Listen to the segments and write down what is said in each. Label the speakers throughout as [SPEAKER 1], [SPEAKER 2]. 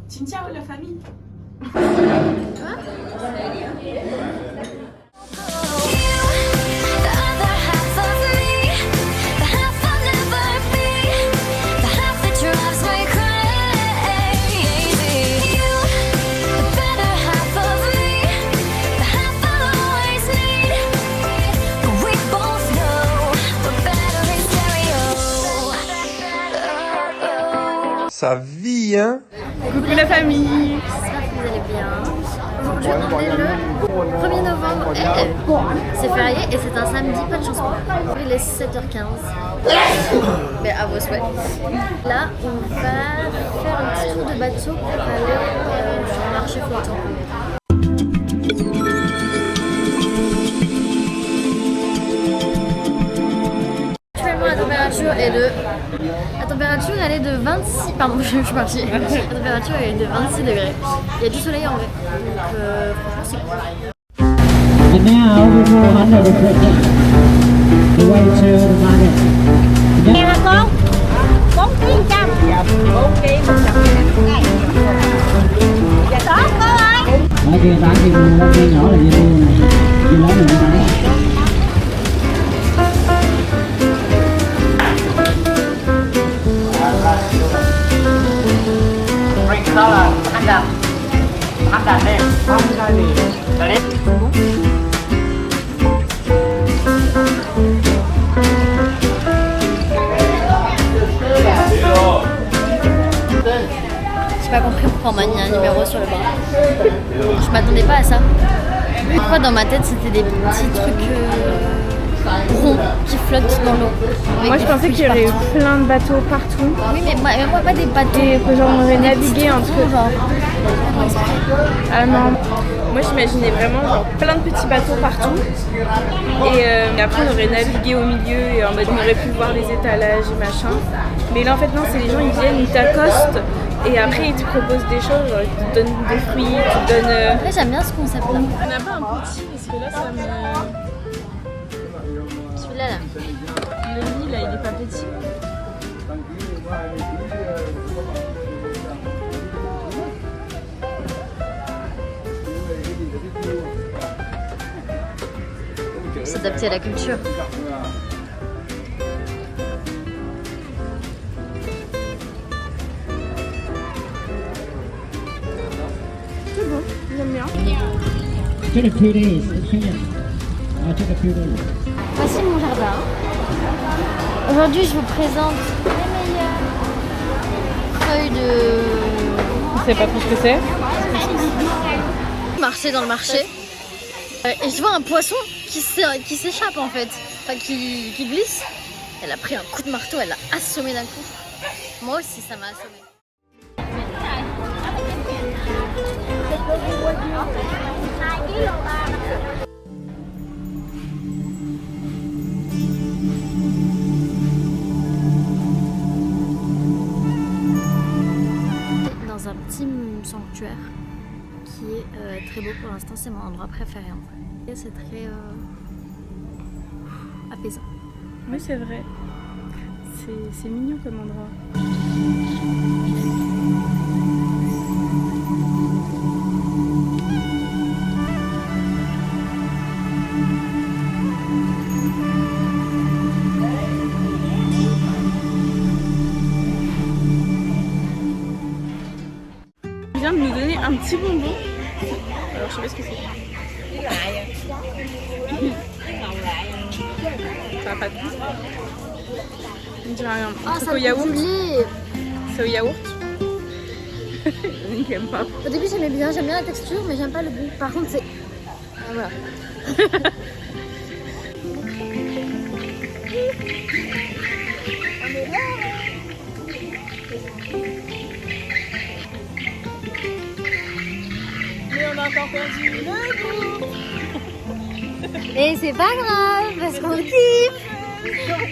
[SPEAKER 1] Ciao la famille.
[SPEAKER 2] Ça vit, hein?
[SPEAKER 3] Coucou la famille.
[SPEAKER 4] J'espère que vous allez bien. Aujourd'hui on est le 1er novembre et c'est férié et c'est un samedi, pas de chance pour moi. Il est 7h15. Mais à vos souhaits. Là on va faire un petit tour de bateau pour aller sur le marché flottant. La température elle est de 26. Pardon, je suis partie. La température elle est de 26 degrés. Il y a du soleil en vrai. Donc franchement c'est cool.
[SPEAKER 5] And now we will hand over the way to the market.
[SPEAKER 6] Nghe hả con? 4 kg 100. Dạ 4 kg 100 ngàn. Dạ tốt cô ơi.
[SPEAKER 5] Ở kia bán thì mua kia nhỏ là gì luôn này. Kia lớn là như thế.
[SPEAKER 4] J'ai pas compris pourquoi on m'a mis un numéro sur le bras. Je m'attendais pas à ça. Pourquoi dans ma tête c'était des petits trucs ronds qui flottent dans l'eau.
[SPEAKER 3] Moi je pensais qu'il y aurait eu plein de bateaux partout.
[SPEAKER 4] Oui mais moi pas des bateaux.
[SPEAKER 3] Et que genre on aurait navigué entre eux.
[SPEAKER 4] Genre.
[SPEAKER 3] Ah non. Moi j'imaginais vraiment genre plein de petits bateaux partout. Et après on aurait navigué au milieu et en mode on aurait pu voir les étalages et machin. Mais là en fait non, c'est les gens ils viennent, ils t'accostent. Et après ils te proposent des choses, genre ils te donnent des fruits, ils te donnent...
[SPEAKER 4] Après j'aime bien ce concept là.
[SPEAKER 3] On n'a pas un petit parce que là ça me...
[SPEAKER 4] Celui-là là.
[SPEAKER 3] Le lit là il est pas petit.
[SPEAKER 4] S'adapter à la culture.
[SPEAKER 3] C'est bon, j'aime bien.
[SPEAKER 5] Took a few days to finish. I took a few days.
[SPEAKER 4] Voici mon jardin. Aujourd'hui je vous présente les meilleures feuilles de...
[SPEAKER 3] Je sais pas trop ce que c'est.
[SPEAKER 4] Marcher dans le marché. Et je vois un poisson qui s'échappe en fait. Enfin qui glisse. Elle a pris un coup de marteau, elle l'a assommé d'un coup. Moi aussi ça m'a assommé. Dans un petit sanctuaire qui est très beau pour l'instant, c'est mon endroit préféré en vrai. C'est très apaisant.
[SPEAKER 3] Oui c'est vrai. C'est mignon comme endroit. Il vient de nous donner un petit bonbon. Alors je sais pas ce que c'est. Ça va pas de goût. On dirait un truc au yaourt. C'est au yaourt. Il aime pas.
[SPEAKER 4] Au début j'aimais bien, j'aime bien la texture mais j'aime pas le goût. Par contre c'est... Ah, voilà.
[SPEAKER 3] Mais on a encore perdu le goût.
[SPEAKER 4] Et c'est pas grave parce qu'on le kiffe.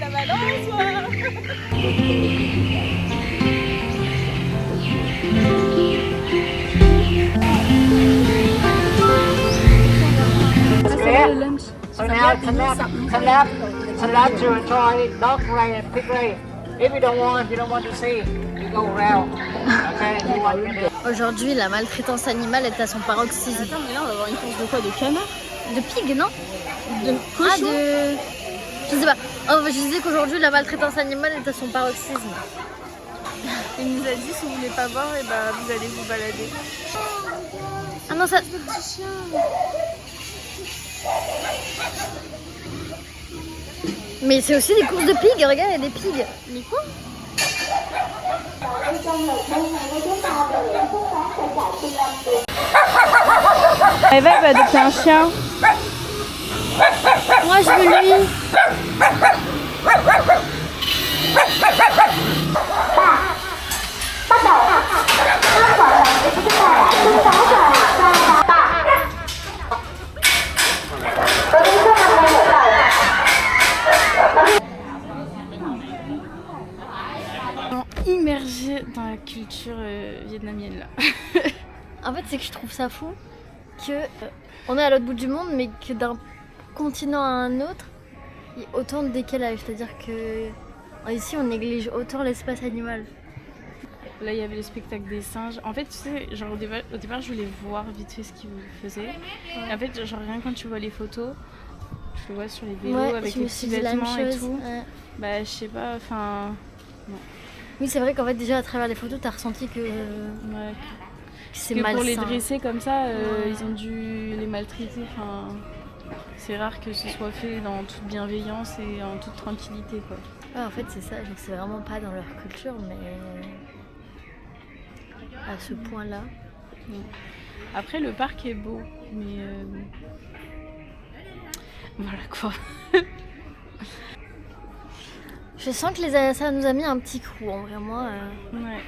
[SPEAKER 3] La balance,
[SPEAKER 5] Select to enjoy dog ray and pig ray. If you don't want to see, you go around. Okay, you
[SPEAKER 4] Aujourd'hui, la maltraitance animale est à son paroxysme.
[SPEAKER 3] Attends, mais là on va avoir une course de quoi? De canard?
[SPEAKER 4] De pig, non?
[SPEAKER 3] De cochon?
[SPEAKER 4] Je sais pas. Oh, je disais qu'aujourd'hui, la maltraitance animale est à son paroxysme.
[SPEAKER 3] Il nous a dit si vous voulez pas voir, et bah vous allez vous balader.
[SPEAKER 4] Ah non, ça... Mais c'est aussi des courses de pigs, regarde, il y a des pigs.
[SPEAKER 3] Mais quoi? Eva va adopter un chien.
[SPEAKER 4] Moi, je veux lui.
[SPEAKER 3] Immergé dans la culture vietnamienne là.
[SPEAKER 4] En fait, c'est que je trouve ça fou que on est à l'autre bout du monde, mais que d'un continent à un autre, il y a autant de décalage. C'est-à-dire que ici, on néglige autant l'espace animal.
[SPEAKER 3] Là, il y avait le spectacle des singes. En fait, tu sais, genre au départ, je voulais voir vite fait ce qu'ils faisaient. Et en fait, genre rien quand tu vois les photos, tu le vois sur les vélos avec les petits vêtements et tout.
[SPEAKER 4] Ouais.
[SPEAKER 3] Bah, je sais pas, enfin. Non.
[SPEAKER 4] Oui, c'est vrai qu'en fait, déjà à travers les photos, t'as ressenti que
[SPEAKER 3] Ouais.
[SPEAKER 4] c'est
[SPEAKER 3] Que
[SPEAKER 4] malsain.
[SPEAKER 3] pour les dresser comme ça, ils ont dû les maltraiter. Enfin, c'est rare que ce soit fait dans toute bienveillance et en toute tranquillité, quoi.
[SPEAKER 4] Ouais, en fait, c'est ça. Genre, c'est vraiment pas dans leur culture, mais à ce point-là.
[SPEAKER 3] Après, le parc est beau, mais voilà quoi.
[SPEAKER 4] Je sens que ça nous a mis un petit coup, en vrai, moi.
[SPEAKER 3] Ouais.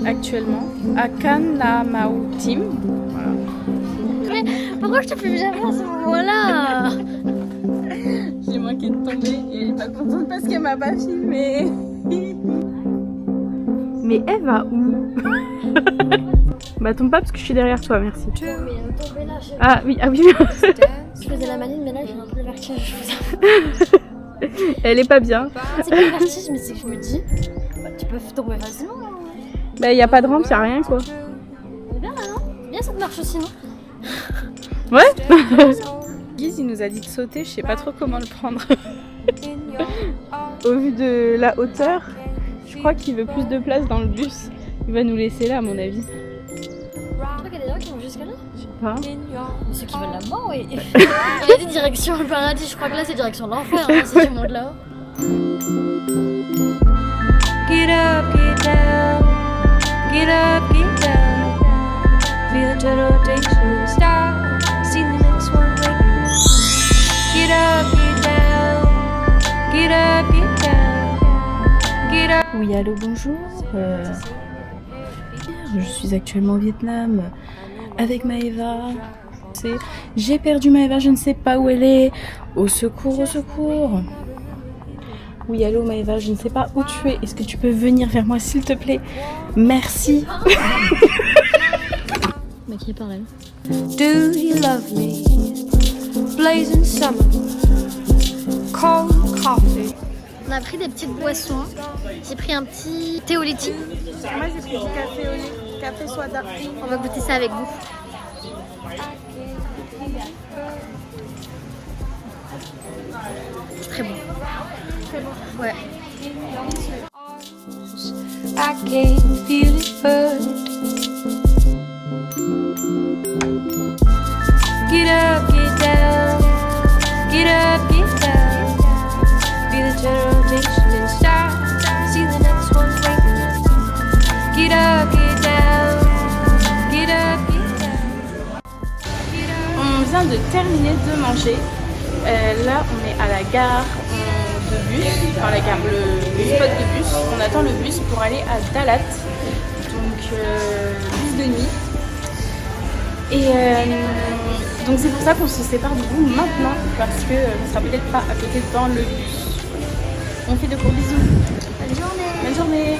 [SPEAKER 3] Actuellement à Kanamautim. Voilà.
[SPEAKER 4] Mais pourquoi je te fais jamais à ce moment-là?
[SPEAKER 3] J'ai manqué de tomber et elle est pas contente parce qu'elle m'a pas filmé. Mais elle va où? Bah tombe pas parce que je suis derrière toi, merci.
[SPEAKER 4] Mais tombé là,
[SPEAKER 3] Ah oui, ah oui.
[SPEAKER 4] je faisais la maline, mais là j'ai un peu le vertige.
[SPEAKER 3] Elle est pas bien.
[SPEAKER 4] C'est pas le vertige, mais c'est que je me dis, bah, tu peux tomber facilement. Là.
[SPEAKER 3] Bah y a pas de rampe, y a rien quoi.
[SPEAKER 4] C'est bien là, non? C'est bien cette marche aussi, non?
[SPEAKER 3] Ouais. Guise il nous a dit de sauter, je sais pas trop comment le prendre. Au vu de la hauteur, je crois qu'il veut plus de place dans le bus. Il va nous laisser là à mon avis.
[SPEAKER 4] Tu crois qu'il y a des gens qui vont jusque là?
[SPEAKER 3] Je sais pas.
[SPEAKER 4] Mais ceux qui veulent la mort, oui. Il a dit direction le paradis, je crois que là c'est direction l'enfer, hein, si tu montes là.
[SPEAKER 1] Get up, get down. Get up, get down. Feel the rotation start. See the next one wake. Get up, get down. Get up, get down. Get up.
[SPEAKER 3] Oui, allô, bonjour. Je suis actuellement au Vietnam avec Maëva. J'ai perdu Maëva, je ne sais pas où elle est. Au secours, au secours. Oui, allô Maëva, je ne sais pas où tu es. Est-ce que tu peux venir vers moi s'il te plaît? Merci.
[SPEAKER 4] Mais qui parle?
[SPEAKER 1] Do you love me? Blazing summer. Cold coffee.
[SPEAKER 4] On a pris des petites boissons. J'ai pris un petit thé au litchi.
[SPEAKER 3] Moi j'ai pris du café au lait, café soda.
[SPEAKER 4] On va goûter ça avec vous. C'est très bon.
[SPEAKER 3] Très bon.
[SPEAKER 4] Ouais.
[SPEAKER 1] I can feel it burn. Get up, get down. Get up,
[SPEAKER 3] de terminer de manger. Là, on est à la gare de bus, enfin la gare, le spot de bus. On attend le bus pour aller à Dalat, donc bus de nuit. Et donc c'est pour ça qu'on se sépare de vous maintenant, parce que on sera peut-être pas à côté dans le bus. On fait de gros bisous.
[SPEAKER 4] Bonne journée.
[SPEAKER 3] Bonne journée.